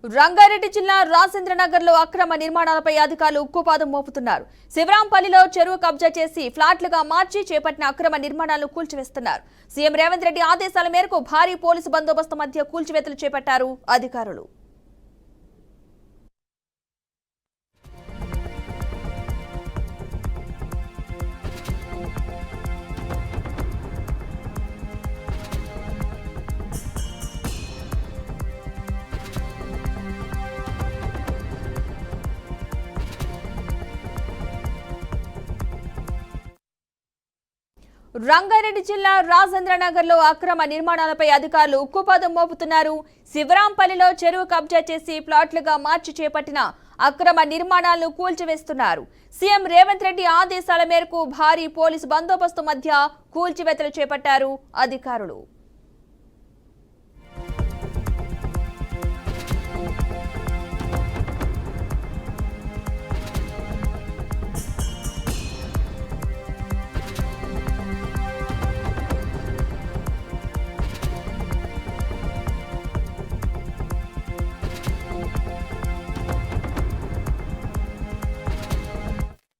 రంగారెడ్డి జిల్లా రాజేంద్రనగర్ లో అక్రమ నిర్మాణాలపై అధికారులు ఉక్కుపాదం మోపుతున్నారు. శివరాంపల్లిలో చెరువు కబ్జా చేసి ఫ్లాట్లుగా మార్చి చేపట్టిన అక్రమ నిర్మాణాలను కూల్చివేస్తున్నారు. సీఎం రేవంత్ రెడ్డి ఆదేశాల మేరకు భారీ పోలీసు బందోబస్తు మధ్య కూల్చివేతలు చేపట్టారు అధికారులు. రంగారెడ్డి జిల్లా రాజేంద్రనగర్ లో అక్రమ నిర్మాణాలపై అధికారులు ఉక్కుపాదం మోపుతున్నారు. శివరాంపల్లిలో చెరువు కబ్జా చేసి ప్లాట్లుగా మార్చి చేపట్టిన అక్రమ నిర్మాణాలను కూల్చివేస్తున్నారు. సీఎం రేవంత్ రెడ్డి ఆదేశాల మేరకు భారీ పోలీసు బందోబస్తు మధ్య కూల్చివేతలు చేపట్టారు అధికారులు.